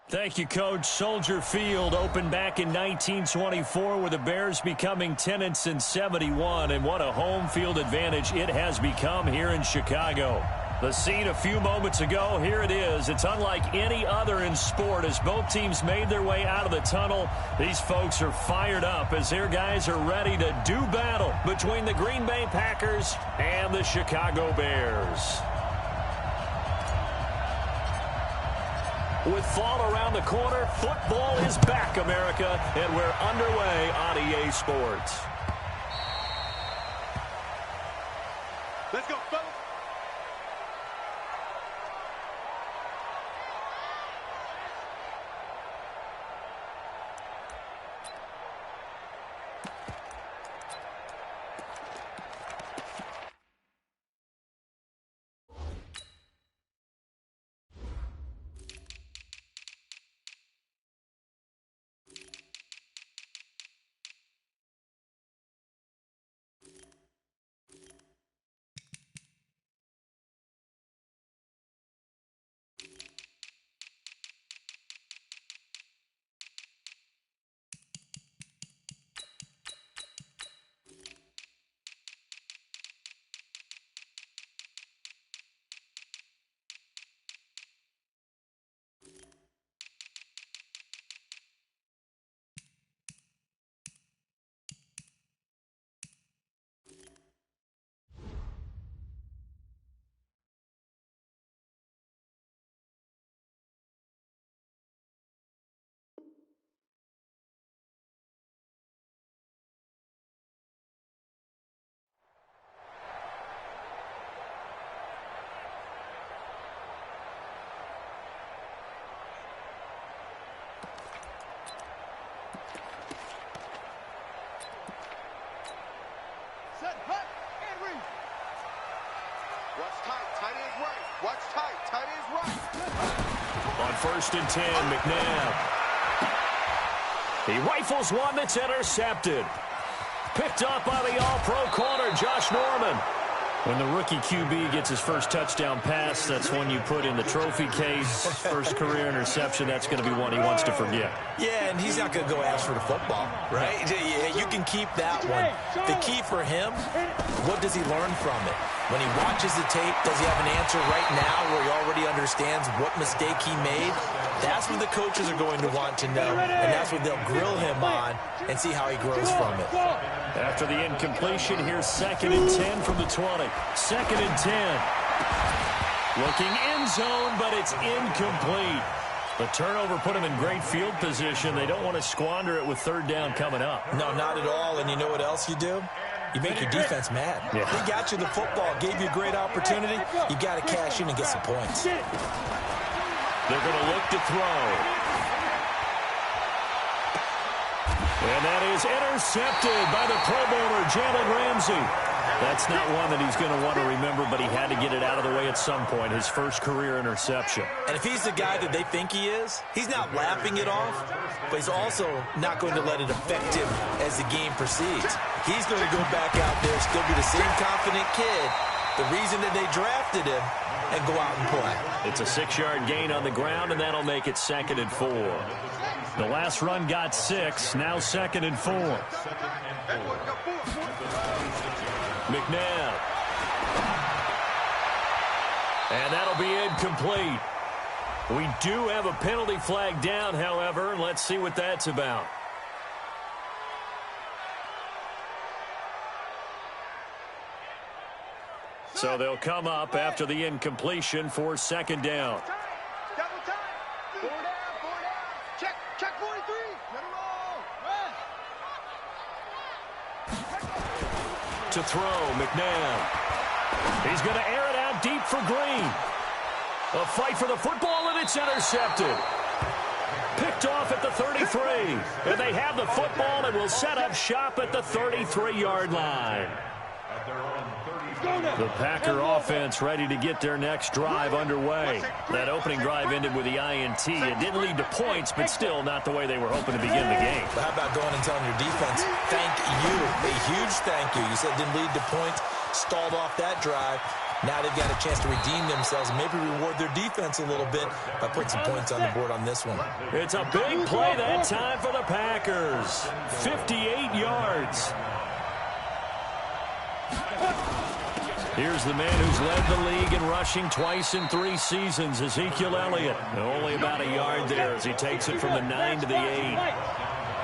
Thank you, Coach. Soldier Field opened back in 1924 with the Bears becoming tenants in 71, and what a home field advantage it has become here in Chicago. The scene a few moments ago, here it is. It's unlike any other in sport as both teams made their way out of the tunnel. These folks are fired up as their guys are ready to do battle between the Green Bay Packers and the Chicago Bears. With fall around the corner, football is back, America, and we're underway on EA Sports. Let's go, fellas. On 1st and 10, McNabb. He rifles one that's intercepted. Picked up by the all-pro corner, Josh Norman. When the rookie QB gets his first touchdown pass, that's one you put in the trophy case. First career interception, that's going to be one he wants to forget. Yeah, and he's not going to go ask for the football, right? Yeah, you can keep that one. The key for him, what does he learn from it? When he watches the tape, does he have an answer right now where he already understands what mistake he made? That's what the coaches are going to want to know, and that's what they'll grill him on and see how he grows from it. After the incompletion, here's 2nd and 10 from the 20. 2nd and 10. Looking end zone, but it's incomplete. The turnover put him in great field position. They don't want to squander it with 3rd down coming up. No, not at all, and you know what else you do? You make your defense mad. Yeah. They got you the football, gave you a great opportunity. You got to cash in and get some points. They're going to look to throw. And that is intercepted by the Pro Bowler, Jalen Ramsey. That's not one that he's going to want to remember, but he had to get it out of the way at some point, his first career interception. And if he's the guy that they think he is, he's not laughing it off, but he's also not going to let it affect him as the game proceeds. He's going to go back out there, still be the same confident kid, the reason that they drafted him, and go out and play. It's a 6-yard gain on the ground, and that'll make it 2nd and 4. The last run got 6, now 2nd and 4. McNabb. And that'll be incomplete. We do have a penalty flag down, however. Let's see what that's about. So they'll come up after the incompletion for 2nd down. Double time. 4 down, 4 down. Check 43. Let him roll. To throw, McNabb. He's going to air it out deep for Green. A fight for the football, and it's intercepted. Picked off at the 33. And they have the football and will set up shop at the 33-yard line. The Packer offense ready to get their next drive underway. That opening drive ended with the INT. It didn't lead to points, but still not the way they were hoping to begin the game. But how about going and telling your defense, thank you, a huge thank you. You said it didn't lead to points, stalled off that drive. Now they've got a chance to redeem themselves and maybe reward their defense a little bit by putting some points on the board on this one. It's a big play that time for the Packers. 58 yards. Here's the man who's led the league in rushing twice in 3 seasons, Ezekiel Elliott. Only about a yard there as he takes it from the 9 to the 8.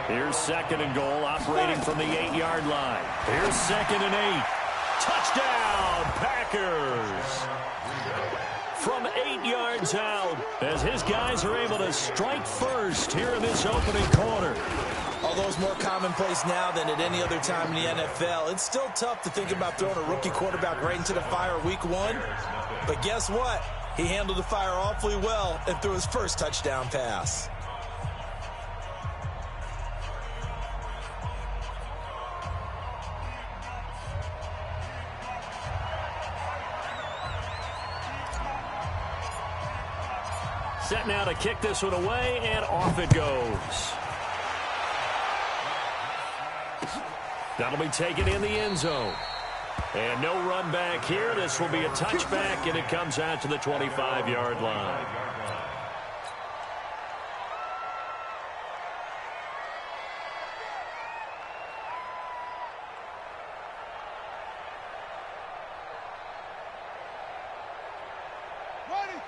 Here's 2nd and goal, operating from the 8-yard line. Here's 2nd and 8. Touchdown, Packers! From 8 yards out, as his guys are able to strike first here in this opening quarter. Although it's more commonplace now than at any other time in the NFL, it's still tough to think about throwing a rookie quarterback right into the fire week 1. But guess what? He handled the fire awfully well and threw his first touchdown pass. Set now to kick this one away, and off it goes. That'll be taken in the end zone. And no run back here. This will be a touchback, and it comes out to the 25-yard line.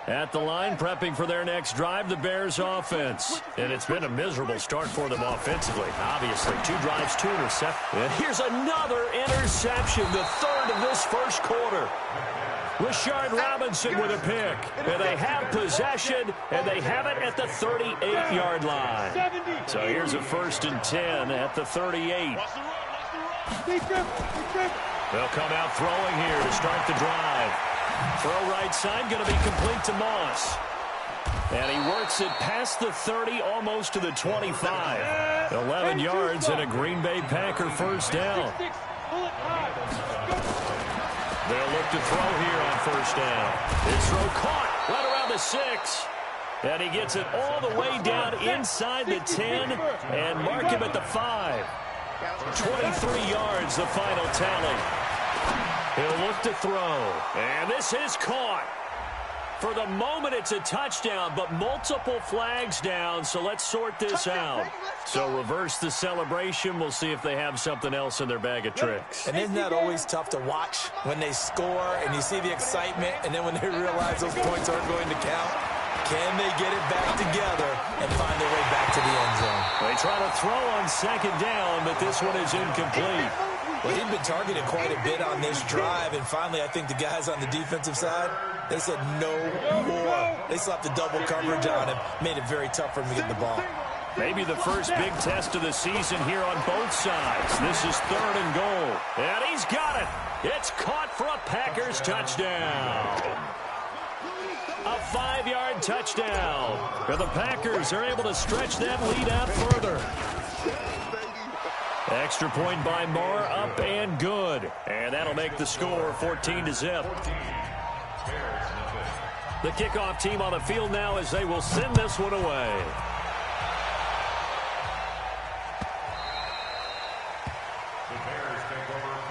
At the line, prepping for their next drive, the Bears offense. And it's been a miserable start for them offensively. Obviously, 2 drives, 2 interceptions. And here's another interception, the 3rd of this first quarter. Rashard Robinson with a pick. And they have possession, and they have it at the 38-yard line. So here's a 1st and 10 at the 38. They'll come out throwing here to start the drive. Throw right side, going to be complete to Moss. And he works it past the 30, almost to the 25. 11 yards and a Green Bay Packer first down. They'll look to throw here on first down. His throw caught right around the 6. And he gets it all the way down inside the 10 and mark him at the 5. 23 yards, the final tally. He'll look to throw, and this is caught. For the moment, it's a touchdown, but multiple flags down, so let's sort this out. So reverse the celebration. We'll see if they have something else in their bag of tricks. And isn't that always tough to watch when they score and you see the excitement, and then when they realize those points aren't going to count? Can they get it back together and find their way back to the end zone? They try to throw on 2nd down, but this one is incomplete. Well, he'd been targeted quite a bit on this drive, and finally I think the guys on the defensive side, they said no more. They slapped the double coverage on him, made it very tough for him to get the ball. Maybe the first big test of the season here on both sides. This is 3rd and goal, and he's got it. It's caught for a Packers touchdown. A 5-yard touchdown. And the Packers are able to stretch that lead out further. Extra point by Moore, up and good. And that'll make the score 14-0. The kickoff team on the field now as they will send this one away.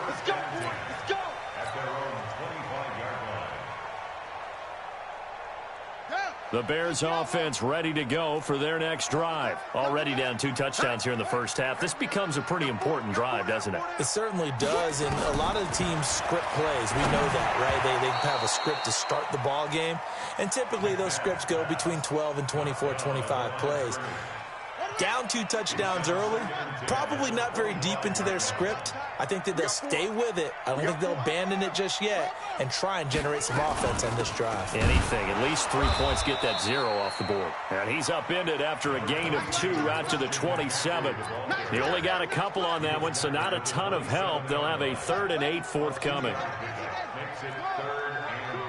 Let's go, boy. Let's go. At their own 25-yard line. The Bears offense ready to go for their next drive. Already down 2 touchdowns here in the first half. This becomes a pretty important drive, doesn't it? It certainly does, and a lot of the teams script plays. We know that, right? They have a script to start the ball game, and typically those scripts go between 12 and 24, 25 plays. Down 2 touchdowns early, probably not very deep into their script. I think that they'll stay with it. I don't think they'll abandon it just yet and try and generate some offense on this drive. Anything, at least 3 points, get that 0 off the board. And he's upended after a gain of 2 out to the 27. He only got a couple on that one, so not a ton of help. They'll have a 3rd and 8 forthcoming. Makes it 3rd and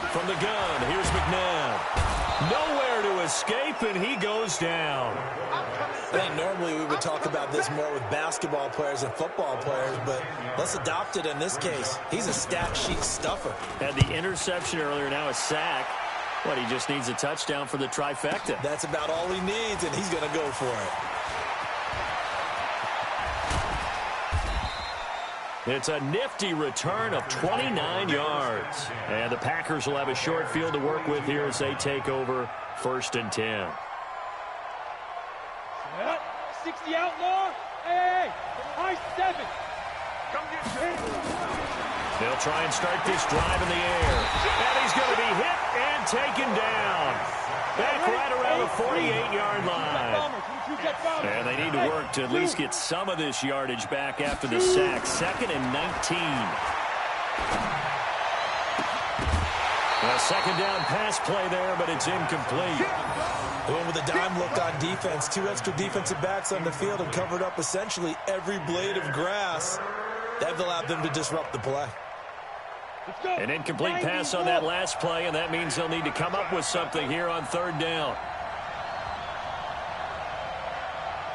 8. From the gun, here's McNabb. Nowhere to escape, and he goes down. I think normally we would talk about this more with basketball players and football players, but let's adopt it in this case. He's a stat sheet stuffer. Had the interception earlier, now a sack. But he just needs a touchdown for the trifecta. That's about all he needs, and he's going to go for it. It's a nifty return of 29 yards. And the Packers will have a short field to work with here as they take over 1st and 10. 60 outlaw. Hey, high 7. Come get hit. They'll try and start this drive in the air. And he's going to be hit and taken down. Back right around the 48-yard line. And they need to work to at least get some of this yardage back after the sack. 2nd and 19. A second down pass play there, but it's incomplete. Going with a dime look on defense. 2 extra defensive backs on the field and covered up essentially every blade of grass. That allowed them to disrupt the play. An incomplete pass on that last play, and that means they'll need to come up with something here on 3rd down.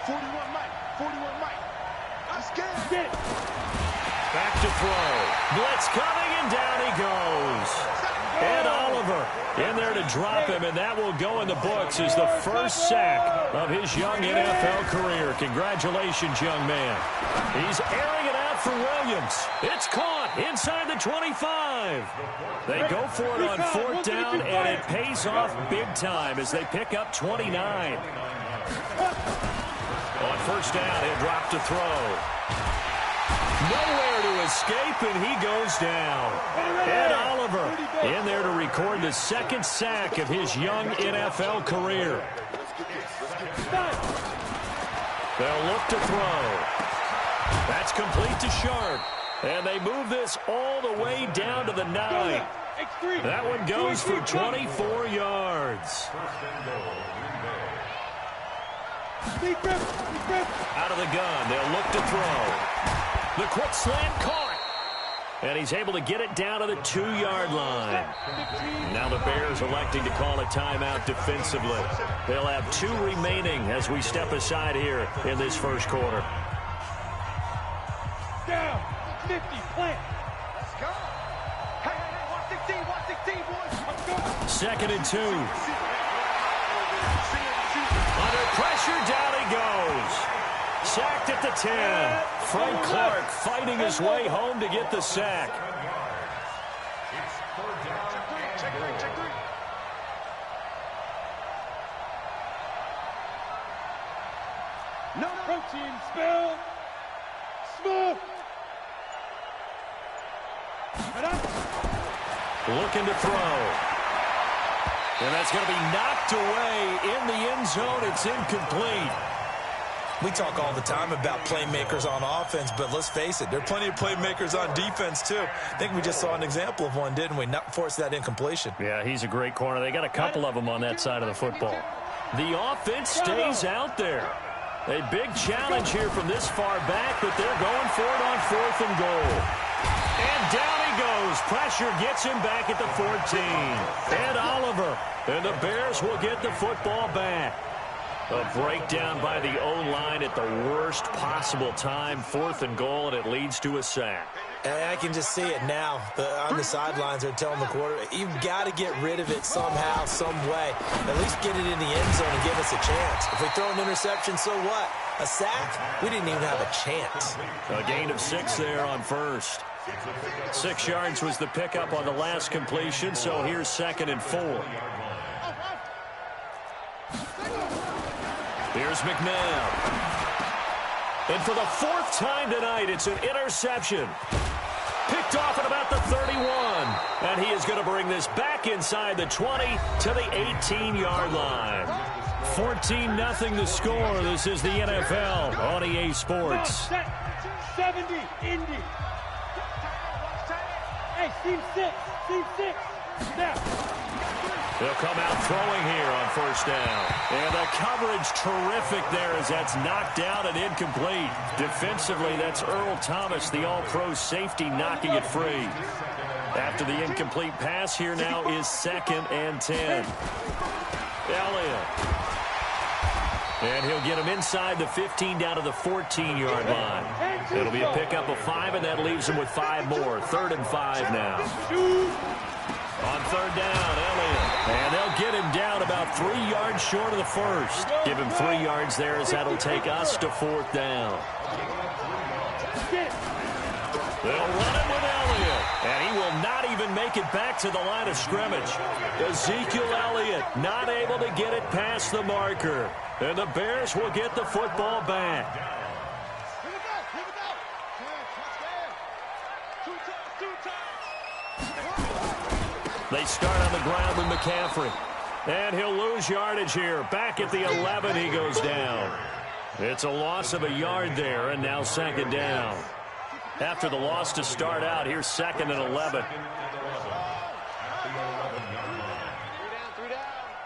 41 Mike. 41 Mike. I'm scared. Back to throw. Blitz coming, and down he goes. Ed Oliver in there to drop him, and that will go in the books as the first sack of his young NFL career. Congratulations, young man. He's airing it out for Williams. It's caught inside the 25. They go for it on 4th down, and it pays off big time as they pick up 29. On 1st down, he'll drop to throw. Nowhere to escape, and he goes down. Ed Oliver in there to record the 2nd sack of his young NFL career. They'll look to throw. That's complete to Sharp. And they move this all the way down to the 9. That one goes for 24 yards. Out of the gun, they'll look to throw. The quick slant caught. And he's able to get it down to the 2-yard line. Now the Bears electing to call a timeout defensively. They'll have 2 remaining as we step aside here in this first quarter. Down. 50. Plant. Let's go. Hey, 116, boys. Let's go. 2nd and 2. Under pressure, down he goes. Sacked at the 10. Frank Clark fighting his way home to get the sack. Check three. No. Protein spill. Smooth. Looking to throw. And that's going to be knocked away in the end zone. It's incomplete. We talk all the time about playmakers on offense, but let's face it, there are plenty of playmakers on defense, too. I think we just saw an example of one, didn't we? Not force that incompletion. Yeah, he's a great corner. They got a couple of them on that side of the football. The offense stays out there. A big challenge here from this far back, but they're going for it on 4th and goal. And down he goes. Pressure gets him back at the 14. Ed Oliver. And the Bears will get the football back. A breakdown by the O-line at the worst possible time. 4th and goal, and it leads to a sack. And I can just see it now. On the sidelines, they're telling the quarterback, you've got to get rid of it somehow, some way. At least get it in the end zone and give us a chance. If we throw an interception, so what? A sack? We didn't even have a chance. A gain of 6 there on 1st. 6 yards was the pickup on the last completion, so here's 2nd and 4. Here's McNabb. And for the 4th time tonight, it's an interception. Picked off at about the 31. And he is going to bring this back inside the 20 to the 18-yard line. 14-0 the score. This is the NFL on EA Sports. 70, Indy. Hey, team 6. Now. They'll come out throwing here on 1st down. And the coverage terrific there as that's knocked down and incomplete. Defensively, that's Earl Thomas, the all-pro safety, knocking it free. After the incomplete pass, here now is 2nd and 10. Elliott. And he'll get him inside the 15 down to the 14-yard line. It'll be a pickup of 5, and that leaves him with 5 more. 3rd and 5 now. On 3rd down, Elliott. And they'll get him down about 3 yards short of the 1st. Give him 3 yards there as that'll take us to 4th down. They'll run it with Elliott, and he will not even make it back to the line of scrimmage. Ezekiel Elliott not able to get it past the marker, and the Bears will get the football back. Here we go. Two times. They start on the ground with McCaffrey, and he'll lose yardage here. Back at the 11, he goes down. It's a loss of a yard there, and now second down. After the loss to start out, here's second and 11.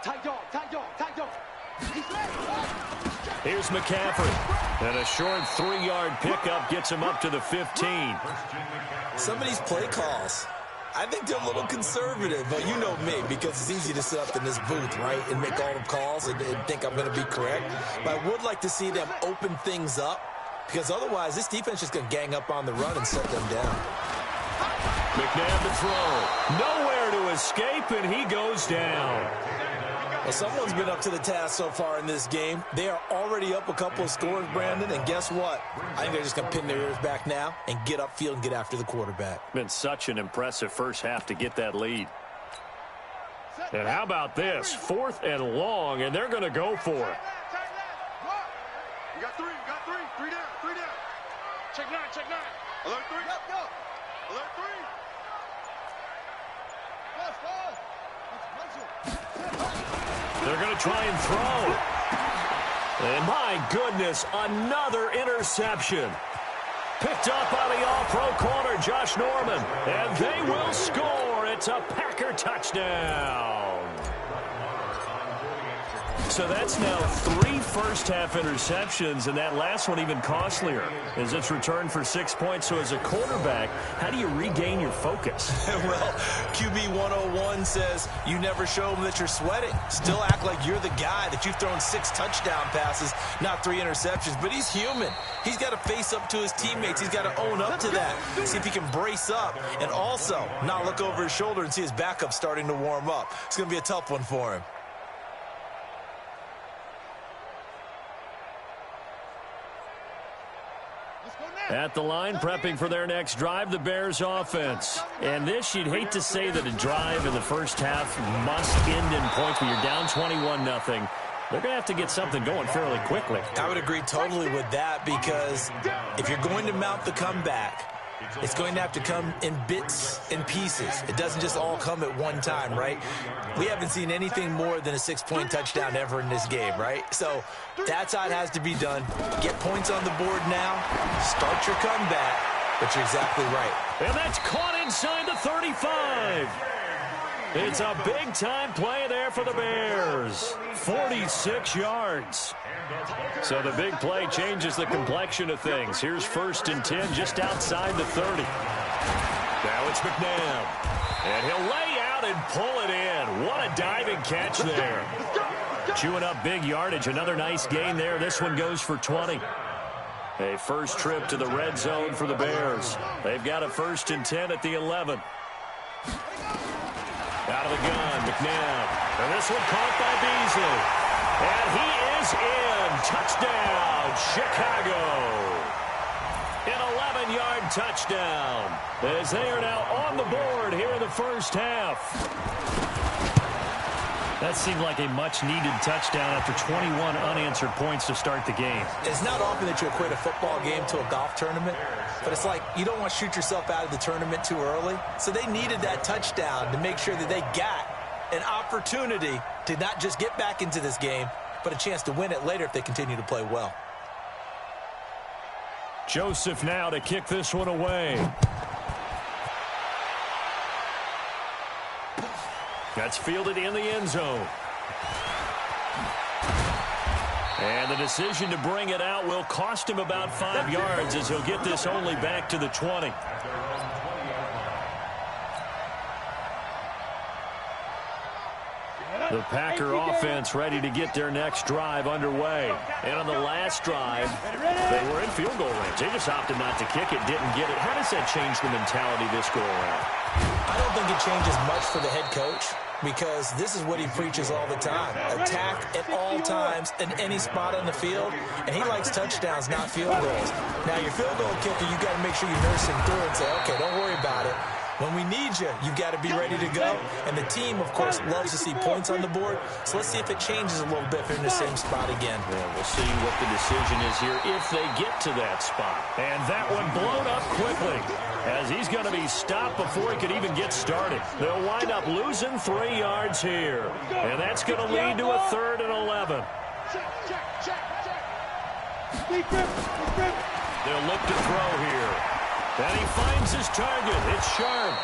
Tight dog. Here's McCaffrey. And a short 3-yard pickup gets him up to the 15. Some of these play calls, I think they're a little conservative, but you know me, because it's easy to sit up in this booth, right, and make all the calls and think I'm going to be correct. But I would like to see them open things up, because otherwise this defense is going to gang up on the run and set them down. McNabb to throw. Nowhere to escape, and he goes down. Well, someone's been up to the task so far in this game. They are already up a couple of scores, Brandon, and guess what? I think they're just going to pin their ears back now and get upfield and get after the quarterback. Been such an impressive first half to get that lead. And how about this? 4th and long, and they're going to go for it. You got three. Three down. Check nine. Alert three. Go. Alert three. They're going to try and throw. And my goodness, another interception. Picked up by the all-pro corner, Josh Norman. And they will score. It's a Packer touchdown. So that's now 3 first-half interceptions, and that last one even costlier as it's returned for 6 points. So as a quarterback, how do you regain your focus? Well, QB 101 says you never show them that you're sweating. Still act like you're the guy, that you've thrown 6 touchdown passes, not 3 interceptions. But he's human. He's got to face up to his teammates. He's got to own up to that. See if he can brace up and also not look over his shoulder and see his backup starting to warm up. It's going to be a tough one for him. At the line, prepping for their next drive, the Bears offense. And this, you'd hate to say that a drive in the first half must end in points, but you're down 21-0. They're going to have to get something going fairly quickly. I would agree totally with that, because if you're going to mount the comeback, it's going to have to come in bits and pieces. It doesn't just all come at one time, right? We haven't seen anything more than a 6-point touchdown ever in this game, right? So that's how it has to be done. Get points on the board now. Start your comeback. But you're exactly right. And that's caught inside the 35. It's a big-time play there for the Bears. 46 yards. So the big play changes the complexion of things. Here's 1st and 10 just outside the 30. Now it's McNabb. And he'll lay out and pull it in. What a diving catch there. Chewing up big yardage. Another nice gain there. This one goes for 20. A first trip to the red zone for the Bears. They've got a 1st and 10 at the 11. Out of the gun, McNabb. And this one caught by Beasley. And he is in. Touchdown, Chicago. An 11-yard touchdown. As they are now on the board here in the first half. That seemed like a much-needed touchdown after 21 unanswered points to start the game. It's not often that you equate a football game to a golf tournament, but it's like you don't want to shoot yourself out of the tournament too early. So they needed that touchdown to make sure that they got an opportunity to not just get back into this game, but a chance to win it later if they continue to play well. Joseph now to kick this one away. That's fielded in the end zone. And the decision to bring it out will cost him about 5 yards as he'll get this only back to the 20. The Packer offense ready to get their next drive underway. And on the last drive, they were in field goal range. They just opted not to kick it, didn't get it. How does that change the mentality this go around? I don't think it changes much for the head coach, because this is what he preaches all the time. Attack at all times in any spot on the field, and he likes touchdowns, not field goals. Now, your field goal kicker, you got to make sure you nurse him through and say, okay, don't worry about it. When we need you, you've got to be ready to go. And the team, of course, loves to see points on the board. So let's see if it changes a little bit if they're in the same spot again. Yeah, we'll see what the decision is here if they get to that spot. And that one blown up quickly as he's going to be stopped before he could even get started. They'll wind up losing 3 yards here. And that's going to lead to a 3rd and 11. They'll look to throw here. And he finds his target. It's Sharp.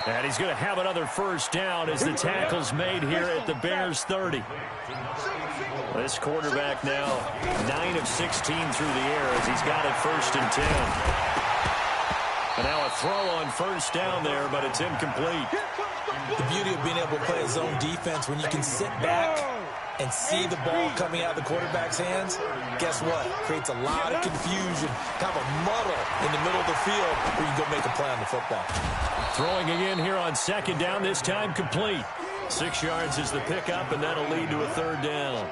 And he's going to have another first down as the tackle's made here at the Bears 30. This quarterback now 9 of 16 through the air as he's got it 1st and 10. And now a throw on first down there, but it's incomplete. The beauty of being able to play a zone defense when you can sit back and see the ball coming out of the quarterback's hands, guess what? Creates a lot of confusion, kind of a muddle in the middle of the field where you can go make a play on the football. Throwing again here on 2nd down, this time complete. 6 yards is the pickup, and that'll lead to a 3rd down.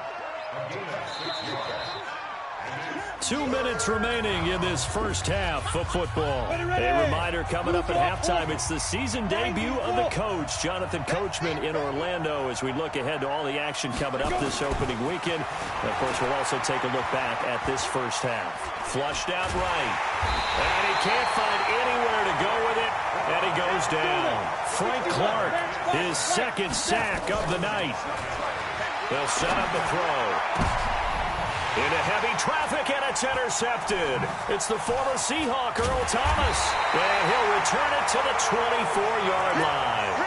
2 minutes remaining in this first half of football. A reminder coming up at halftime, it's the season debut of the coach, Jonathan Coachman, in Orlando, as we look ahead to all the action coming up this opening weekend. And of course, we'll also take a look back at this first half. Flushed out right. And he can't find anywhere to go with it, and he goes down. Frank Clark, his 2nd sack of the night. They'll set up the throw. Into heavy traffic, and it's intercepted. It's the former Seahawk, Earl Thomas. And he'll return it to the 24-yard line.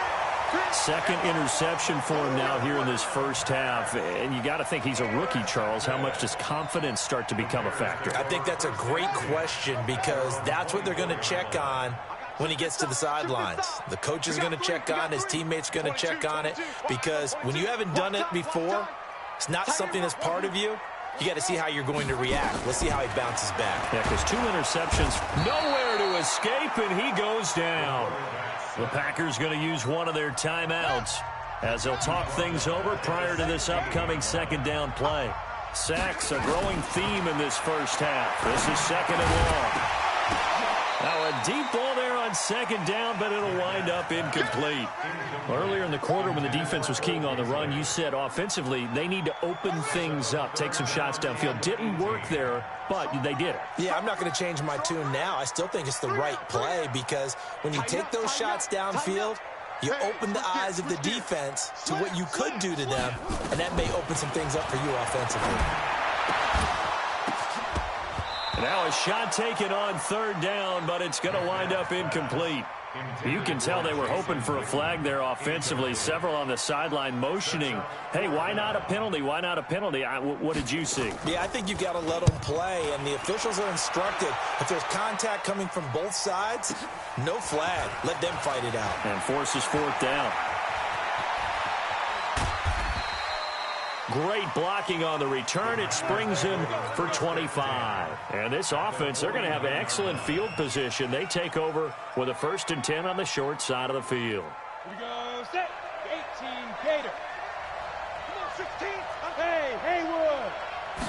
2nd interception for him now here in this first half. And you got to think he's a rookie, Charles. How much does confidence start to become a factor? I think that's a great question because that's what they're going to check on when he gets to the sidelines. The coach is going to check on, his teammates going to check on it, because when you haven't done it before, it's not something that's part of you. You got to see how you're going to react. Let's see how he bounces back. Yeah, because 2 interceptions, nowhere to escape, and he goes down. The Packers going to use one of their timeouts as they'll talk things over prior to this upcoming 2nd down play. Sacks, a growing theme in this first half. This is 2nd and long. Now a deep ball there on 2nd down, but it'll wind up incomplete. Earlier in the quarter when the defense was keying on the run, you said offensively they need to open things up, take some shots downfield. Didn't work there, but they did it. Yeah, I'm not going to change my tune now. I still think it's the right play because when you take those shots downfield, you open the eyes of the defense to what you could do to them, and that may open some things up for you offensively. Now a shot taken on 3rd down, but it's going to wind up incomplete. You can tell they were hoping for a flag there offensively. Several on the sideline motioning, hey, why not a penalty? Why not a penalty? What did you see? Yeah, I think you've got to let them play, and the officials are instructed if there's contact coming from both sides, no flag. Let them fight it out. And forces 4th down. Great blocking on the return. It springs him for 25. And this offense, they're going to have excellent field position. They take over with a 1st and 10 on the short side of the field. Here we go, set. 18, Gator. Come on, 16. Hey, Haywood.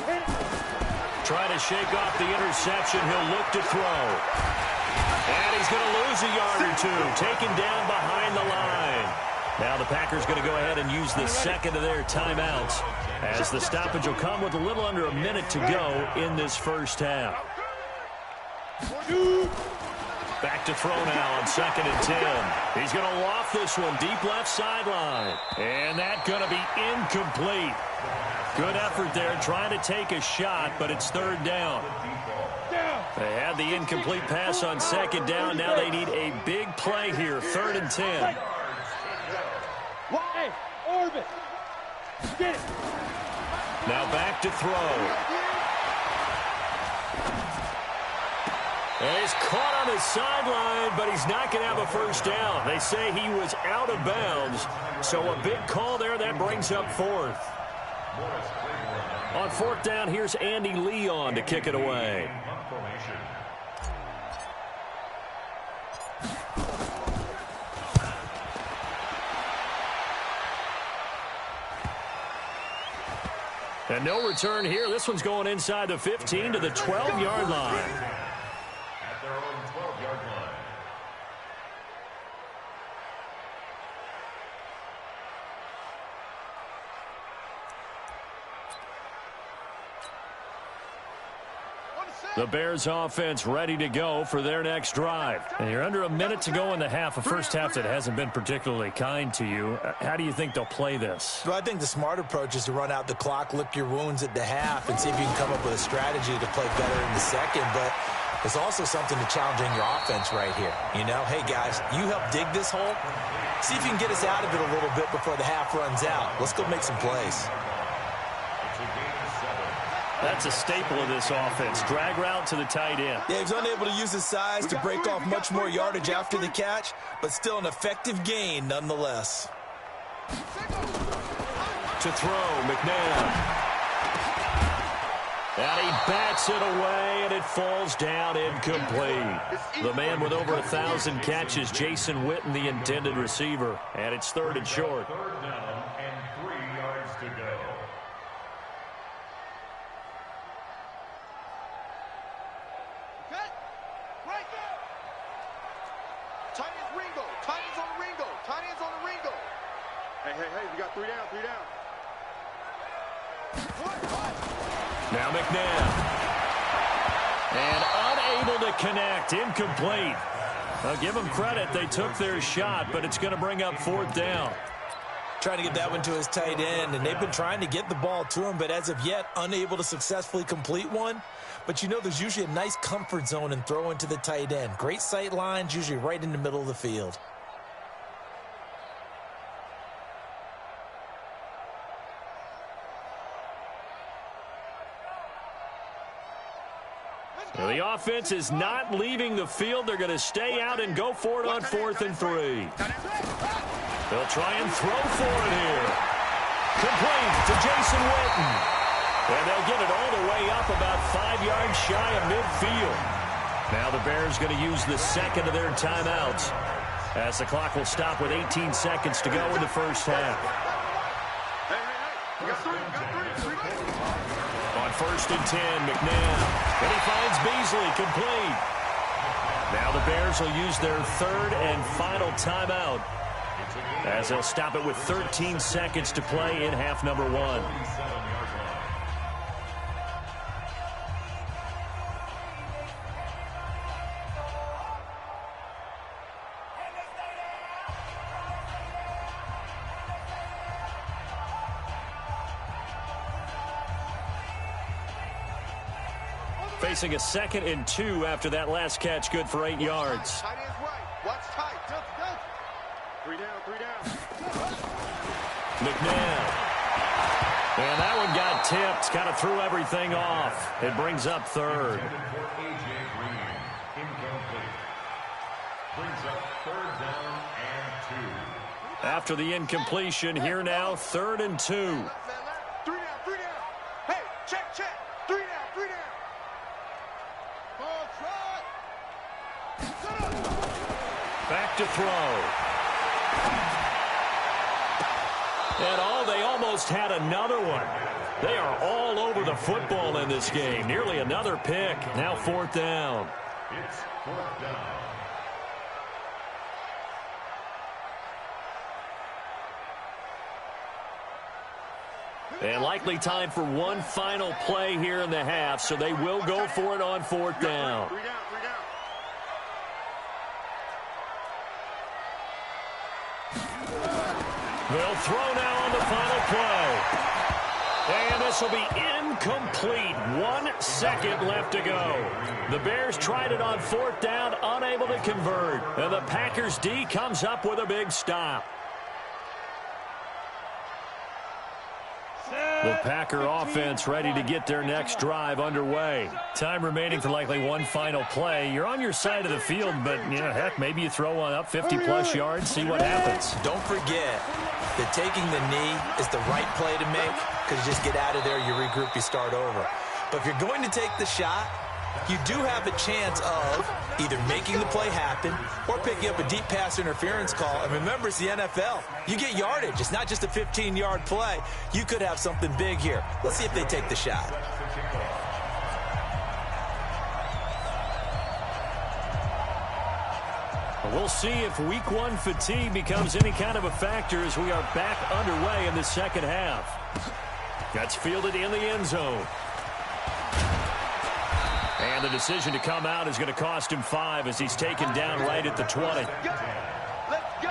Hit it. Trying to shake off the interception. He'll look to throw. And he's going to lose a yard or two. Taken down behind the line. Now the Packers going to go ahead and use the 2nd of their timeouts as the stoppage will come with a little under a minute to go in this first half. Back to throw now on 2nd and 10. He's going to loft this one deep left sideline. And that's going to be incomplete. Good effort there trying to take a shot, but it's 3rd down. They had the incomplete pass on 2nd down. Now they need a big play here, 3rd and 10. Hey, Orbit. Get it. Now back to throw. And he's caught on the sideline, but he's not going to have a first down. They say he was out of bounds. So a big call there. That brings up 4th. On 4th down, here's Andy Leon to kick it away. And no return here. This one's going inside the 15 to the 12-yard line. At their own 12-yard line. The Bears offense ready to go for their next drive. And you're under a minute to go in the half, a first half that hasn't been particularly kind to you. How do you think they'll play this? Well, I think the smart approach is to run out the clock, lick your wounds at the half, and see if you can come up with a strategy to play better in the second. But there's also something to challenging your offense right here. You know, hey, guys, you help dig this hole. See if you can get us out of it a little bit before the half runs out. Let's go make some plays. That's a staple of this offense. Drag route to the tight end. Yeah, he's unable to use his size to break off much more yardage after the catch, but still an effective gain nonetheless. To throw, McNabb. And he bats it away, and it falls down incomplete. The man with over 1,000 catches, Jason Witten, the intended receiver. And it's 3rd and short. 3rd down and 3 yards to go. Hey, we got 3 down, 3 down. Now McNabb. And unable to connect, incomplete. I'll give them credit, they took their shot, but it's going to bring up 4th down. Trying to get that one to his tight end, and they've been trying to get the ball to him, but as of yet, unable to successfully complete one. But you know, there's usually a nice comfort zone in throwing to the tight end. Great sight lines, usually right in the middle of the field. Well, the offense is not leaving the field. They're going to stay out and go for it on 4th and 3. They'll try and throw for it here. Complete to Jason Witten. And they'll get it all the way up about 5 yards shy of midfield. Now the Bears going to use the second of their timeouts as the clock will stop with 18 seconds to go in the first half. We got 3, we got 3. On 1st and 10, McNabb. And he finds Beasley, complete. Now the Bears will use their 3rd and final timeout as they'll stop it with 13 seconds to play in half number 1. Facing a 2nd and 2 after that last catch, good for 8 yards. Tight end's right. Watch tight. 3 down, 3 down. McNabb. And that one got tipped. Kind of threw everything off. It brings up 3rd. Brings up 3rd down and 2. After the incompletion, here now, 3rd and 2. 3 down, 3 down. Hey, check. 3 down, 3 down. Ball try. Back to throw. And they almost had another one. They are all over the football in this game. Nearly another pick. Now 4th down. It's 4th down. And likely time for one final play here in the half, so they will go for it on 4th down. 3 down, 3 down. They'll throw now on the final play. And this will be incomplete. 1 second left to go. The Bears tried it on 4th down, unable to convert. And the Packers D comes up with a big stop. The Packer offense ready to get their next drive underway. Time remaining for likely one final play. You're on your side of the field, but, heck, maybe you throw one up 50-plus yards, see what happens. Don't forget that taking the knee is the right play to make because you just get out of there, you regroup, you start over. But if you're going to take the shot, you do have a chance of either making the play happen or picking up a deep pass interference call. And remember, it's the NFL. You get yardage. It's not just a 15-yard play. You could have something big here. Let's see if they take the shot. We'll see if week one fatigue becomes any kind of a factor as we are back underway in the second half. That's fielded in the end zone. And the decision to come out is going to cost him 5 as he's taken down right at the 20. Let's go.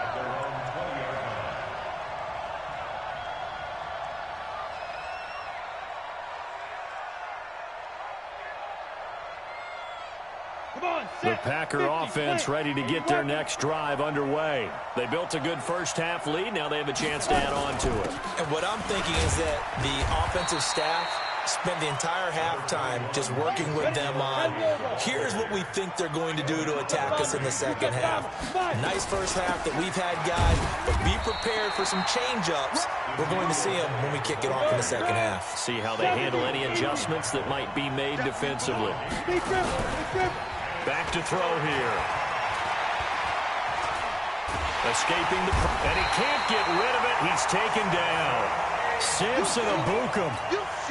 The Packer offense ready to get their next drive underway. They built a good first half lead. Now they have a chance to add on to it. And what I'm thinking is that the offensive staff spent the entire halftime just working with them on, here's what we think they're going to do to attack us in the second half. Nice first half that we've had, guys, but be prepared for some change-ups. We're going to see them when we kick it off in the second half. See how they handle any adjustments that might be made defensively. Back to throw here. Escaping the... And he can't get rid of it. He's taken down. Samson Ebukam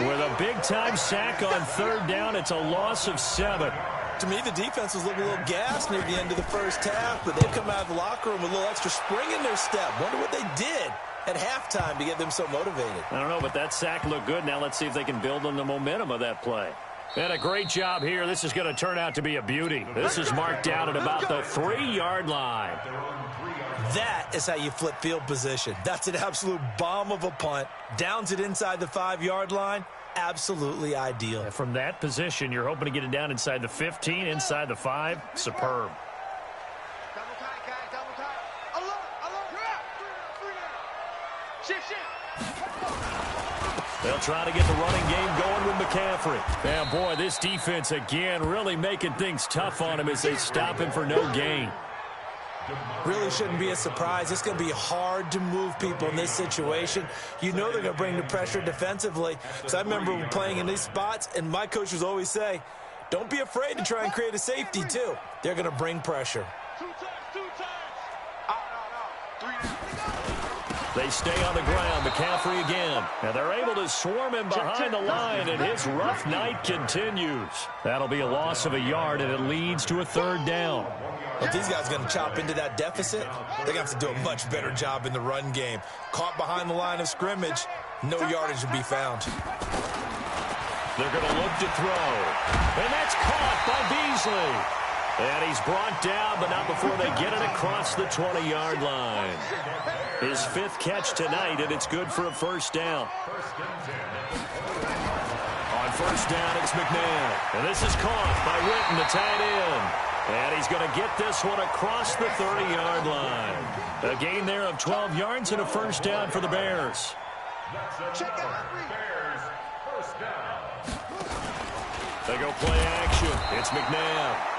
with a big-time sack on third down. It's a loss of 7. To me, the defense was looking a little gassed near the end of the first half, but they've come out of the locker room with a little extra spring in their step. Wonder what they did at halftime to get them so motivated. I don't know, but that sack looked good. Now let's see if they can build on the momentum of that play. And a great job here. This is going to turn out to be a beauty. This is marked down at about the 3-yard line. That is how you flip field position. That's an absolute bomb of a punt. Downs it inside the 5-yard line. Absolutely ideal. And from that position, you're hoping to get it down inside the 15, inside the 5. Superb. Double tight, guys. Double tight. Alert. Shift. They'll try to get the running game going with McCaffrey. And boy, this defense again really making things tough on him as they stop him for no gain. Really shouldn't be a surprise. It's going to be hard to move people in this situation. You know they're going to bring the pressure defensively. So I remember playing in these spots, and my coaches always say, don't be afraid to try and create a safety, too. They're going to bring pressure. Two times. They stay on the ground. McCaffrey again. And they're able to swarm him behind the line, and his rough night continues. That'll be a loss of a yard, and it leads to a 3rd down. If these guys are going to chop into that deficit, they're going to have to do a much better job in the run game. Caught behind the line of scrimmage, no yardage to be found. They're going to look to throw. And that's caught by Beasley. And he's brought down, but not before they get it across the 20-yard line. His 5th catch tonight, and it's good for a 1st down. On 1st down, it's McNabb. And this is caught by Witten, the tight end. And he's going to get this one across the 30-yard line. A gain there of 12 yards and a 1st down for the Bears. Check out. Bears, 1st down. They go play action. It's McNabb.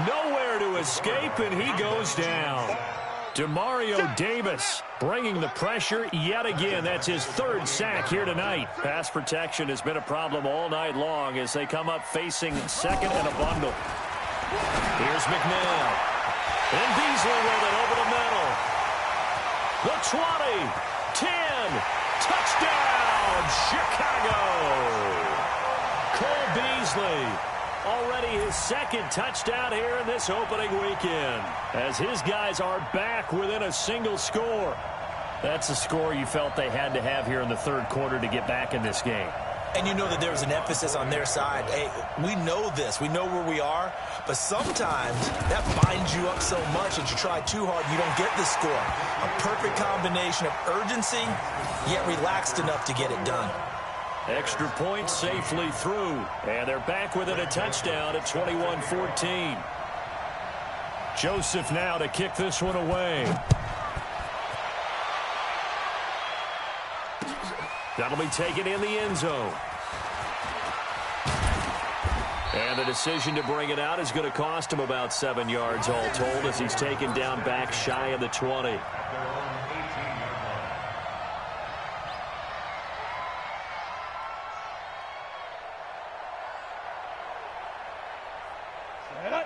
Nowhere to escape, and he goes down. Demario Davis bringing the pressure yet again. That's his 3rd sack here tonight. Pass protection has been a problem all night long as they come up facing 2nd and a bundle. Here's McNabb. And Beasley with it over the middle. The 20, 10, touchdown, Chicago. Cole Beasley, already his 2nd touchdown here in this opening weekend, as his guys are back within a single score. That's a score you felt they had to have here in the 3rd quarter to get back in this game. And you know that there was an emphasis on their side. Hey, we know this. We know where we are. But sometimes that binds you up so much that you try too hard, you don't get the score. A perfect combination of urgency, yet relaxed enough to get it done. Extra point safely through. And they're back within a touchdown at 21-14. Joseph now to kick this one away. That'll be taken in the end zone. And the decision to bring it out is going to cost him about 7 yards all told as he's taken down back shy of the 20.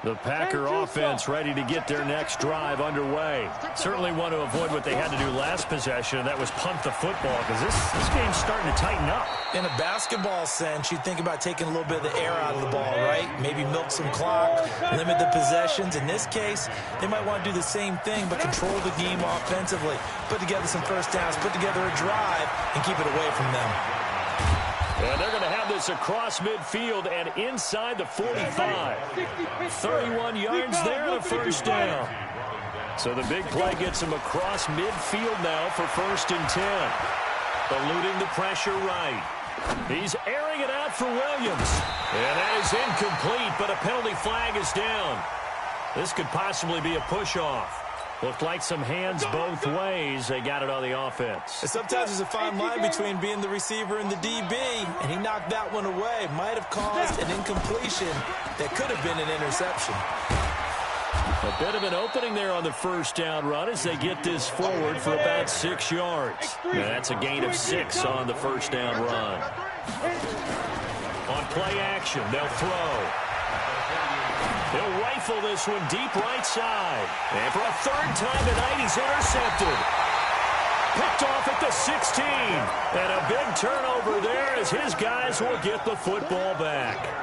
The Packer offense ready to get their next drive underway. Certainly want to avoid what they had to do last possession, and that was punt the football, because this game's starting to tighten up. In a basketball sense, you think about taking a little bit of the air out of the ball, right? Maybe milk some clock, limit the possessions. In this case, they might want to do the same thing, but control the game offensively. Put together some first downs, put together a drive, and keep it away from them. And they're going to have this across midfield and inside the 45. 31 yards there and a first down. So the big play gets him across midfield now for 1st and 10. Eluding the pressure right. He's airing it out for Williams. And that is incomplete, but a penalty flag is down. This could possibly be a push-off. Looked like some hands both ways. They got it on the offense. And sometimes there's a fine line between being the receiver and the DB, and he knocked that one away. Might have caused an incompletion that could have been an interception. A bit of an opening there on the first down run as they get this forward for about 6 yards. Now that's a gain of 6 on the first down run. On play action, they'll throw. He'll rifle this one deep right side. And for a 3rd time tonight, he's intercepted. Picked off at the 16. And a big turnover there as his guys will get the football back.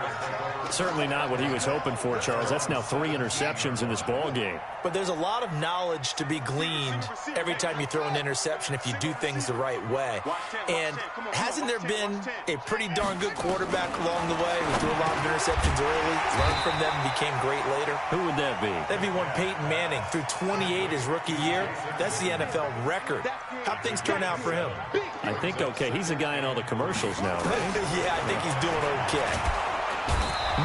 Certainly not what he was hoping for, Charles. That's now 3 interceptions in this ball game. But there's a lot of knowledge to be gleaned every time you throw an interception if you do things the right way. And hasn't there been a pretty darn good quarterback along the way who threw a lot of interceptions early, learned from them, and became great later? Who would that be? That'd be one Peyton Manning. Threw 28 his rookie year. That's the NFL record. How'd things turn out for him? I think okay. He's a guy in all the commercials now, right? Yeah, I think he's doing okay.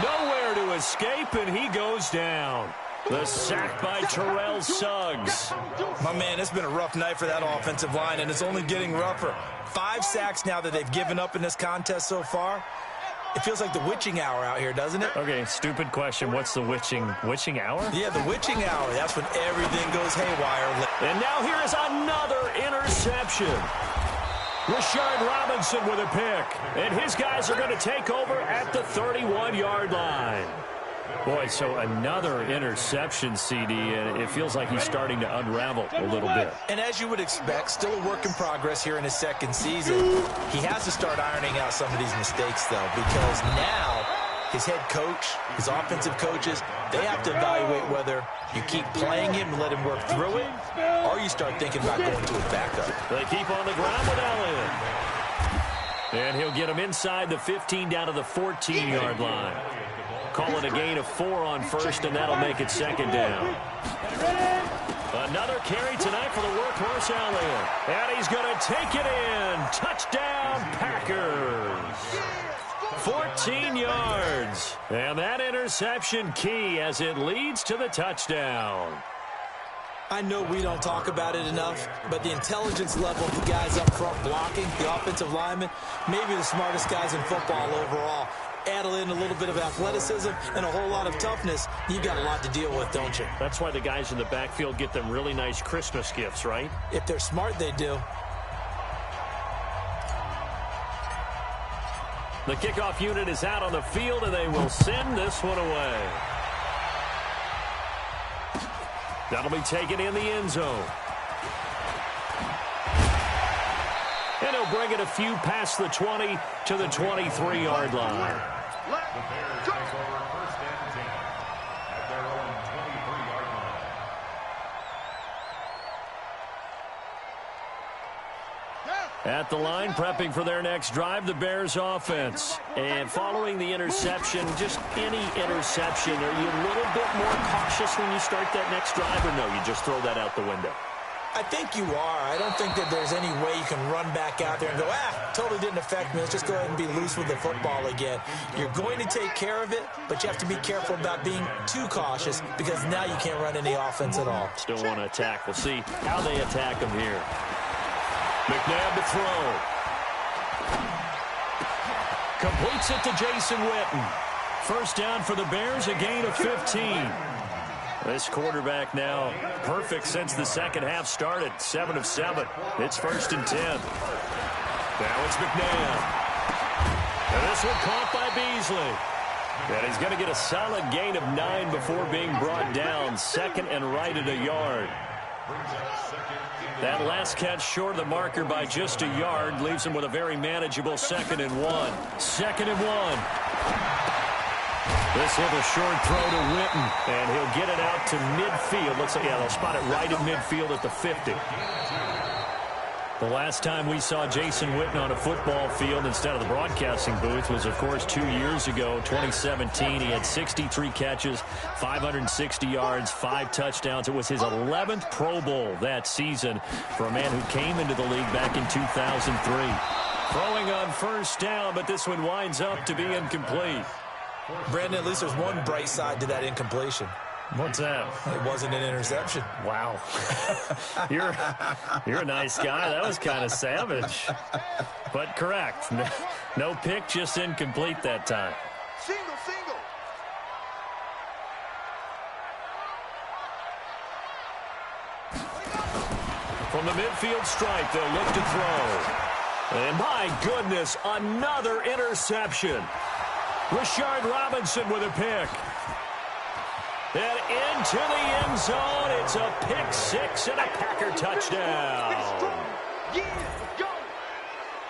Nowhere to escape, and he goes down. The sack by Terrell Suggs. My man, it's been a rough night for that offensive line, and it's only getting rougher. 5 sacks now that they've given up in this contest so far. It feels like the witching hour out here, doesn't it? Okay, stupid question. What's the witching hour? Yeah, the witching hour. That's when everything goes haywire. And now here is another interception. Rashard Robinson with a pick. And his guys are going to take over at the 31-yard line. Boy, so another interception, CD, and it feels like he's starting to unravel a little bit. And as you would expect, still a work in progress here in his 2nd season. He has to start ironing out some of these mistakes, though, because now his head coach, his offensive coaches, they have to evaluate whether you keep playing him and let him work through it, or you start thinking about going to his backup. They keep on the ground with Elliott. And he'll get him inside the 15 down to the 14-yard line. Call it a gain of 4 on 1st, and that'll make it 2nd down. Another carry tonight for the workhorse Elliott. And he's going to take it in. Touchdown, Packers. 14 yards. And that interception key as it leads to the touchdown. I know we don't talk about it enough, but the intelligence level of the guys up front blocking, the offensive linemen, maybe the smartest guys in football overall. Add in a little bit of athleticism and a whole lot of toughness, you've got a lot to deal with, don't you? That's why the guys in the backfield get them really nice Christmas gifts, right? If they're smart, they do. The kickoff unit is out on the field, and they will send this one away. That'll be taken in the end zone. And he'll bring it a few past the 20 to the 23-yard line. The Bears take over 1st and 10 at their own 23-yard line. At the line, prepping for their next drive, the Bears offense. And following the interception, just any interception, are you a little bit more cautious when you start that next drive, or no, you just throw that out the window? I think you are. I don't think that there's any way you can run back out there and go, totally didn't affect me. Let's just go ahead and be loose with the football again. You're going to take care of it, but you have to be careful about being too cautious because now you can't run any offense at all. Still want to attack. We'll see how they attack him here. McNabb to throw. Completes it to Jason Witten. First down for the Bears, a gain of 15. This quarterback now perfect since the second half started. 7 of 7. It's 1st and 10. Now it's McNabb. And this one caught by Beasley. And he's going to get a solid gain of 9 before being brought down. Second and right at a yard. That last catch short of the marker by just a yard leaves him with a very manageable 2nd and 1. 2nd and 1. This little short throw to Witten, and he'll get it out to midfield. Looks like, yeah, they'll spot it right at midfield at the 50. The last time we saw Jason Witten on a football field instead of the broadcasting booth was, of course, 2 years ago, 2017. He had 63 catches, 560 yards, 5 touchdowns. It was his 11th Pro Bowl that season for a man who came into the league back in 2003. Throwing on first down, but this one winds up to be incomplete. Brandon, at least there's one bright side to that incompletion. What's that? It wasn't an interception. Wow. You're a nice guy. That was kind of savage. But correct. No pick, just incomplete that time. Single. From the midfield stripe, they'll look to throw. And my goodness, another interception. Rashard Robinson with a pick. And into the end zone, it's a pick 6 and a Packer touchdown.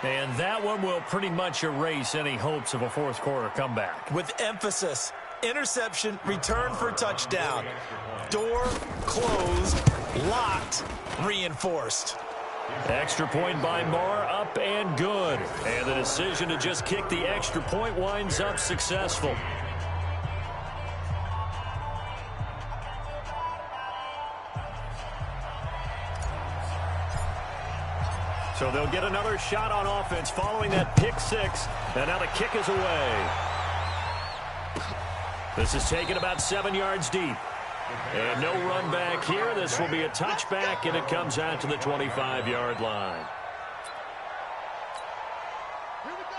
And that one will pretty much erase any hopes of a fourth quarter comeback. With emphasis, interception, return for touchdown. Door closed, locked, reinforced. Extra point by Moore, up and good. And the decision to just kick the extra point winds up successful. So they'll get another shot on offense following that pick 6. And now the kick is away. This is taken about 7 yards deep. And no run back here. This will be a touchback, and it comes out to the 25-yard line.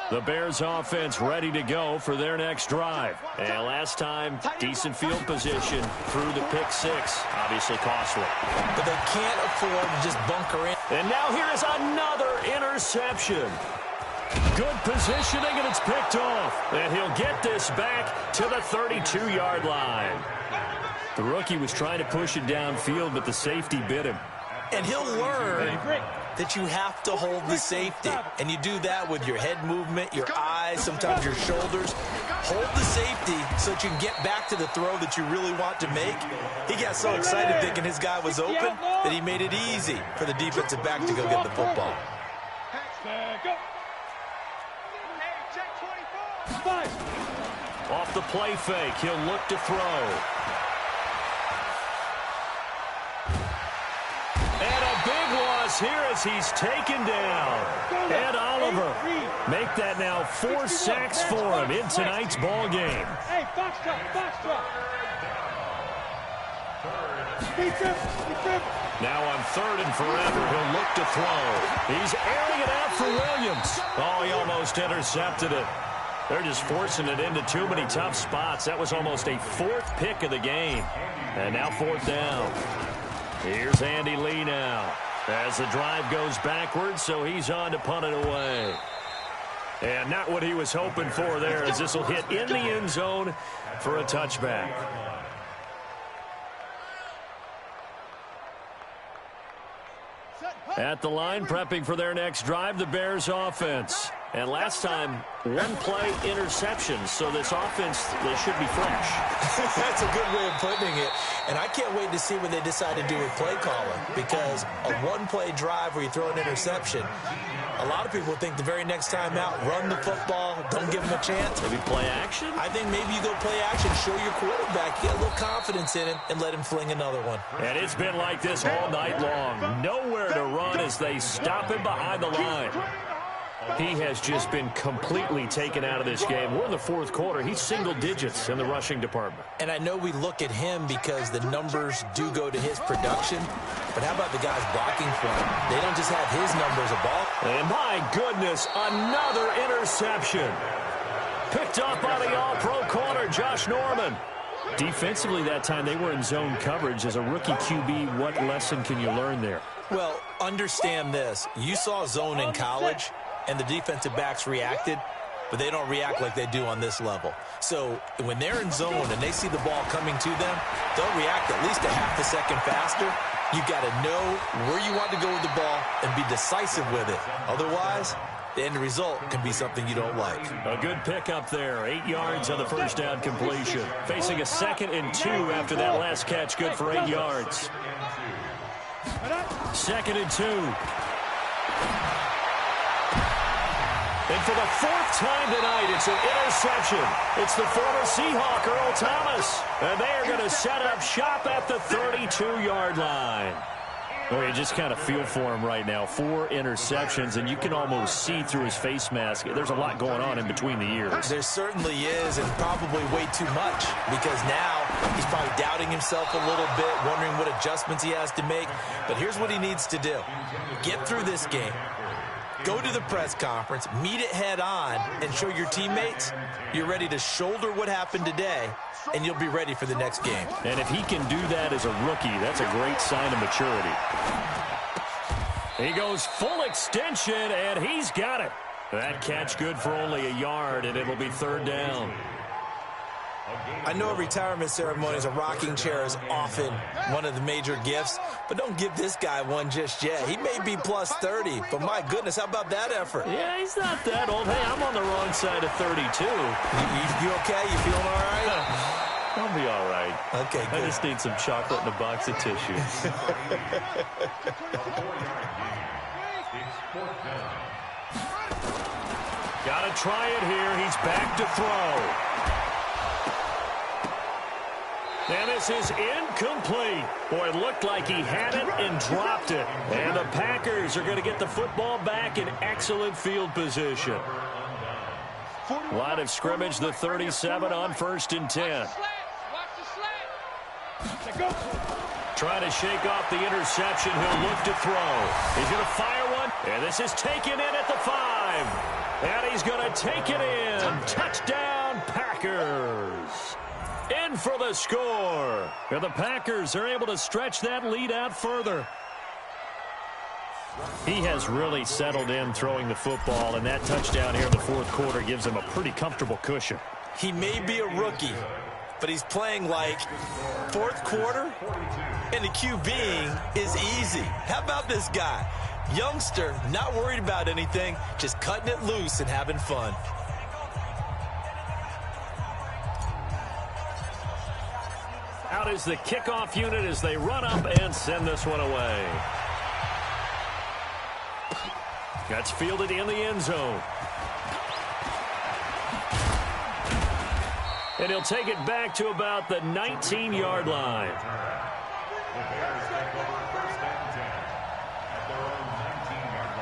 The Bears offense ready to go for their next drive. And last time, decent field position through the pick 6. Obviously costly. But they can't afford to just bunker in. And now here is another interception. Good positioning, and it's picked off. And he'll get this back to the 32-yard line. The rookie was trying to push it downfield, but the safety bit him. And he'll learn that you have to hold the safety. And you do that with your head movement, your eyes, sometimes your shoulders. Hold the safety so that you can get back to the throw that you really want to make. He got so excited thinking his guy was open that he made it easy for the defensive back to go get the football. Off the play fake, he'll look to throw. And a big loss here as he's taken down. Ed Oliver make that now 4 sacks for him in tonight's ball game. Hey, box drop. Now on 3rd and forever, he'll look to throw. He's airing it out for Williams. Oh, he almost intercepted it. They're just forcing it into too many tough spots. That was almost a 4th pick of the game. And now 4th down. Here's Andy Lee now as the drive goes backwards, so he's on to punt it away. And not what he was hoping for there, as this will hit in the end zone for a touchback. At the line, prepping for their next drive, the Bears offense. And last time, 1-play interceptions, so this offense, they should be fresh. That's a good way of putting it. And I can't wait to see what they decide to do with play calling, because a 1-play drive where you throw an interception, a lot of people think the very next time out, run the football, don't give him a chance. Maybe play action? I think maybe you go play action, show your quarterback, get a little confidence in him, and let him fling another one. And it's been like this all night long. Nowhere to run as they stop him behind the line. He has just been completely taken out of this game. We're in the 4th quarter. He's single digits in the rushing department. And I know we look at him because the numbers do go to his production, but how about the guys blocking for him? They don't just have his numbers of ball. And my goodness, another interception. Picked up by the all-pro corner, Josh Norman. Defensively that time, they were in zone coverage. As a rookie QB, what lesson can you learn there? Well, understand this. You saw zone in college, and the defensive backs reacted. but they don't react like they do on this level. So when they're in zone and they see the ball coming to them, they'll react at least a half a second faster. You got to know where you want to go with the ball and be decisive with it. Otherwise, the end result can be something you don't like. A good pickup there. 8 yards on the first down completion. Facing a 2nd and 2 after that last catch. Good for 8 yards. 2nd and 2. And for the 4th time tonight, it's an interception. It's the former Seahawk, Earl Thomas. And they are going to set up shop at the 32-yard line. Well, you just kind of feel for him right now. 4 interceptions, and you can almost see through his face mask. There's a lot going on in between the ears. There certainly is, and probably way too much, because now he's probably doubting himself a little bit, wondering what adjustments he has to make. But here's what he needs to do. Get through this game. Go to the press conference, meet it head on, and show your teammates you're ready to shoulder what happened today, and you'll be ready for the next game. And if he can do that as a rookie, that's a great sign of maturity. He goes full extension, and he's got it. That catch good for only a yard, and it'll be 3rd down. I know at retirement ceremonies, a rocking chair is often one of the major gifts, but don't give this guy one just yet. He may be plus 30, but my goodness, how about that effort? Yeah, he's not that old. Hey, I'm on the wrong side of 32. You okay? You feeling all right? I'll be all right. Okay, good. I just need some chocolate and a box of tissues. Got to try it here. He's back to throw. And this is incomplete. Boy, it looked like he had it and dropped it. And the Packers are going to get the football back in excellent field position. Line of scrimmage, the 37 on 1st and 10. Trying to shake off the interception. He'll look to throw. He's going to fire one. And this is taken in at the 5. And he's going to take it in. Touchdown, Packers. In for the score. And the Packers are able to stretch that lead out further. He has really settled in throwing the football, and that touchdown here in the 4th quarter gives him a pretty comfortable cushion. He may be a rookie, but he's playing like 4th quarter, and the QBing is easy. How about this guy? Youngster, not worried about anything, just cutting it loose and having fun. Out is the kickoff unit as they run up and send this one away. That's fielded in the end zone. And he'll take it back to about the 19-yard line. The Bears take over 1st and 10 at their own 19-yard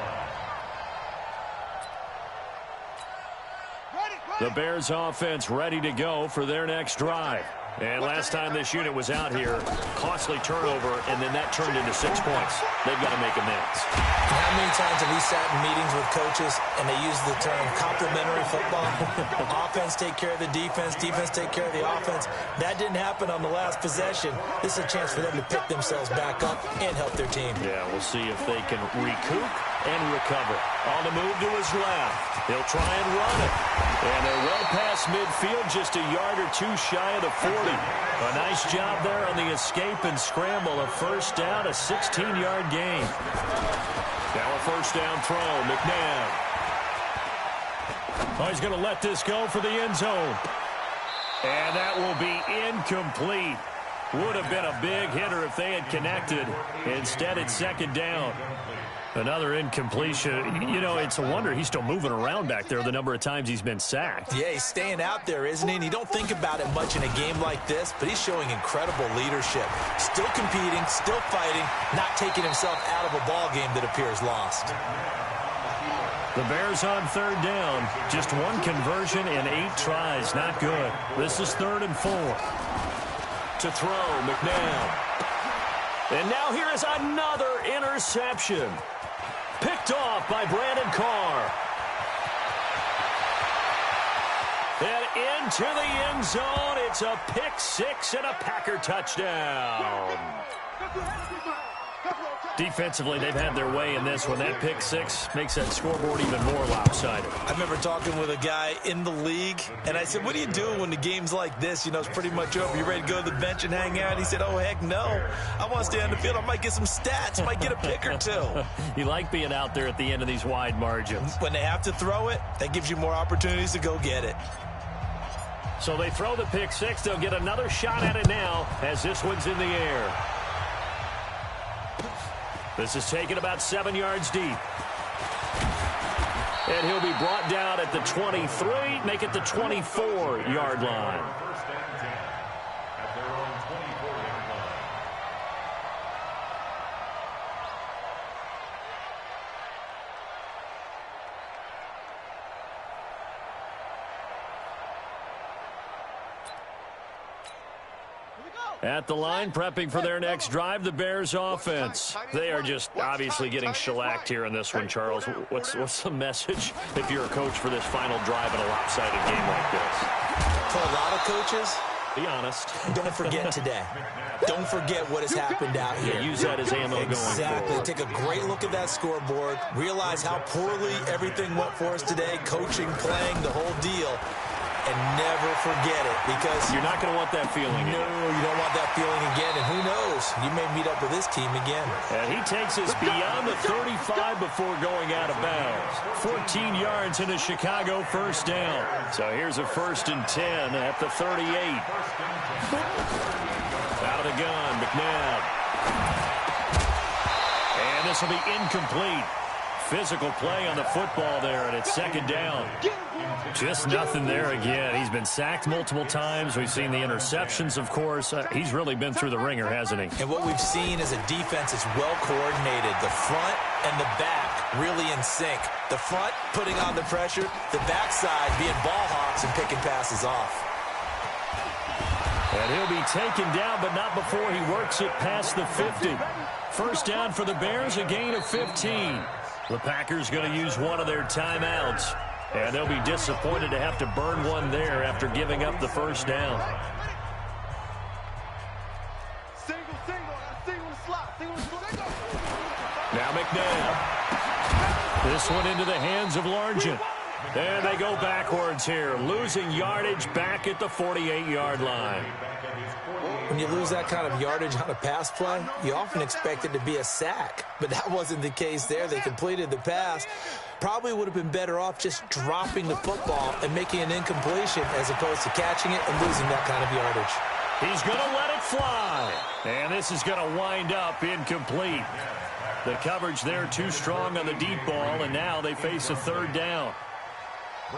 line. The Bears offense ready to go for their next drive. And last time this unit was out here, costly turnover, and then that turned into 6 points. They've got to make amends. How many times have we sat in meetings with coaches and they use the term complementary football? Offense take care of the defense, defense take care of the offense. That didn't happen on the last possession. This is a chance for them to pick themselves back up and help their team. Yeah, we'll see if they can recoup and recover. On the move to his left. He'll try and run it. And they're well past midfield, just a yard or 2 shy of the 40. A nice job there on the escape and scramble. A 1st down, a 16-yard gain. Now a 1st down throw, McNabb. Oh, he's going to let this go for the end zone. And that will be incomplete. Would have been a big hitter if they had connected. Instead, it's 2nd down. Another incompletion. You know, it's a wonder he's still moving around back there the number of times he's been sacked. Yeah, he's staying out there, isn't he? And you don't think about it much in a game like this, but he's showing incredible leadership. Still competing, still fighting, not taking himself out of a ball game that appears lost. The Bears on 3rd down. Just 1 conversion in 8 tries. Not good. This is 3rd and 4. To throw, McNabb. And now here is another interception. Picked off by Brandon Carr. And into the end zone. It's a pick 6 and a Packer touchdown. Defensively, they've had their way in this one. That pick six makes that scoreboard even more lopsided. I remember talking with a guy in the league, and I said, what do you do when the game's like this? You know, it's pretty much over. You ready to go to the bench and hang out? He said, oh, heck no. I want to stay on the field. I might get some stats. I might get a pick or two. You like being out there at the end of these wide margins. When they have to throw it, that gives you more opportunities to go get it. So they throw the pick six. They'll get another shot at it now as this one's in the air. This is taken about 7 yards deep. And he'll be brought down at the 23, make it the 24-yard line. First and 10 at their own 24-yard line. At the line, prepping for their next drive, the Bears offense. They are just obviously getting shellacked here in this one, Charles. What's the message if you're a coach for this final drive in a lopsided game like this? For a lot of coaches, be honest. Don't forget today. Don't forget what has happened out here. Yeah, use that as ammo going forward. Exactly. Take a great look at that scoreboard. Realize how poorly everything went for us today. Coaching, playing, the whole deal. And never forget it, because you're not going to want that feeling again. No, you don't want that feeling again. And who knows? You may meet up with this team again. And he takes us beyond the 35 before going out of bounds. 14 yards in a Chicago first down. So here's a 1st and 10 at the 38. Out of the gun, McNabb. And this will be incomplete. Physical play on the football there, and it's 2nd down. Just nothing there again. He's been sacked multiple times. We've seen the interceptions, of course. He's really been through the ringer, hasn't he? And what we've seen is a defense that's well coordinated. The front and the back really in sync. The front putting on the pressure, the backside being ball hawks and picking passes off. And he'll be taken down, but not before he works it past the 50. First down for the Bears, a gain of 15. The Packers going to use one of their timeouts. And they'll be disappointed to have to burn one there after giving up the first down. Now McNabb. This one into the hands of Largent. And they go backwards here, losing yardage back at the 48-yard line. When you lose that kind of yardage on a pass play, you often expect it to be a sack. But that wasn't the case there. They completed the pass. Probably would have been better off just dropping the football and making an incompletion as opposed to catching it and losing that kind of yardage. He's going to let it fly. And this is going to wind up incomplete. The coverage there too strong on the deep ball, and now they face a 3rd down.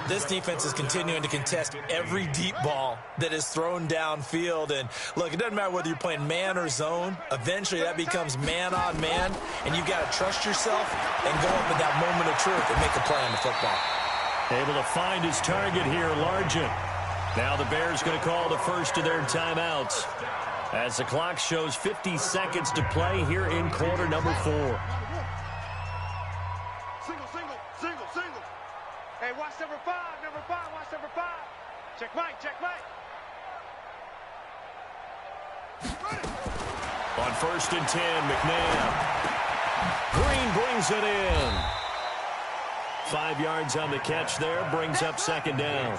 This defense is continuing to contest every deep ball that is thrown downfield. And, look, it doesn't matter whether you're playing man or zone. Eventually that becomes man on man, and you've got to trust yourself and go up at that moment of truth and make a play on the football. Able to find his target here, Largent. Now the Bears going to call the first of their timeouts as the clock shows 50 seconds to play here in quarter number 4. Hey, watch number 5, watch number 5. Check Mike. On 1st and 10, McNabb. Green brings it in. 5 yards on the catch there, brings up 2nd down.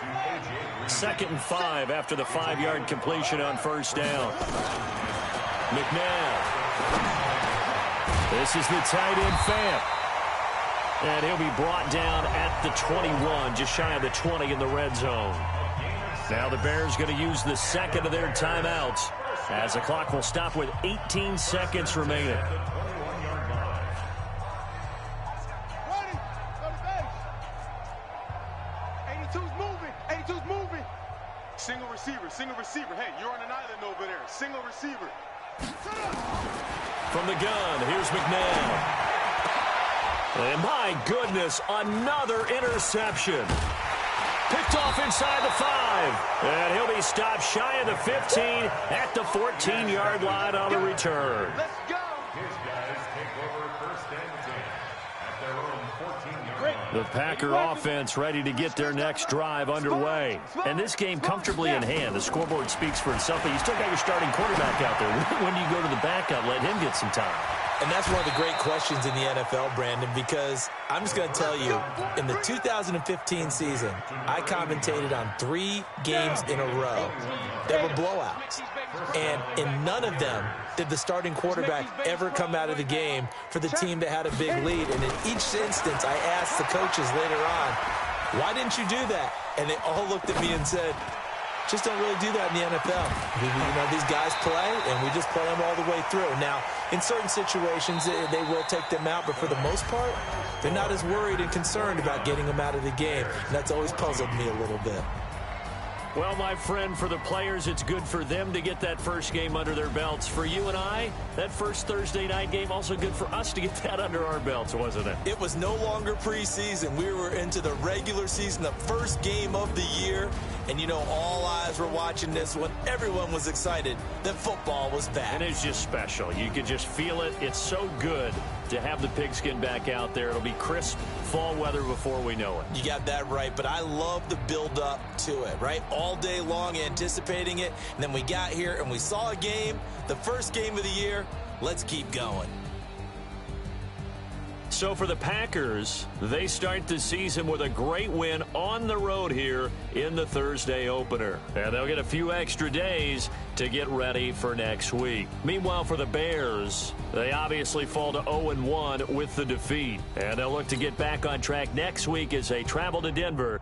2nd and 5 after the 5-yard completion on 1st down. McNabb. This is the tight end Fant. And he'll be brought down at the 21, just shy of the 20 in the red zone. Now the Bears going to use the 2nd of their timeouts as the clock will stop with 18 seconds remaining. Single receiver. Hey, you're on an island over there. Single receiver. From the gun, here's McNabb. And my goodness, another interception. Picked off inside the 5. And he'll be stopped shy of the 15 at the 14-yard line on the return. Let's go. His guys take over 1st and 10 at their own 14-yard line. The Packer offense ready to get their next drive underway. And this game comfortably in hand. The scoreboard speaks for itself, but you still got your starting quarterback out there. When do you go to the backup, let him get some time? And that's one of the great questions in the NFL, Brandon, because I'm just going to tell you, in the 2015 season, I commentated on 3 games in a row that were blowouts. And in none of them did the starting quarterback ever come out of the game for the team that had a big lead. And in each instance, I asked the coaches later on, why didn't you do that? And they all looked at me and said, just don't really do that in the NFL. These guys play, and we just play them all the way through. Now, in certain situations, they will take them out, but for the most part, they're not as worried and concerned about getting them out of the game. And that's always puzzled me a little bit. Well, my friend, for the players, it's good for them to get that first game under their belts. For you and I, that first Thursday night game, also good for us to get that under our belts, wasn't it? It was no longer preseason. We were into the regular season, the first game of the year. And, all eyes were watching this one. Everyone was excited that football was back. And it's just special. You could just feel it. It's so good to have the pigskin back out there. It'll be crisp fall weather before we know it. You got that right, but I love the build-up to it, right? All day long anticipating it, and then we got here and we saw a game, the first game of the year. Let's keep going. So for the Packers, they start the season with a great win on the road here in the Thursday opener. And they'll get a few extra days to get ready for next week. Meanwhile, for the Bears, they obviously fall to 0-1 with the defeat. And they'll look to get back on track next week as they travel to Denver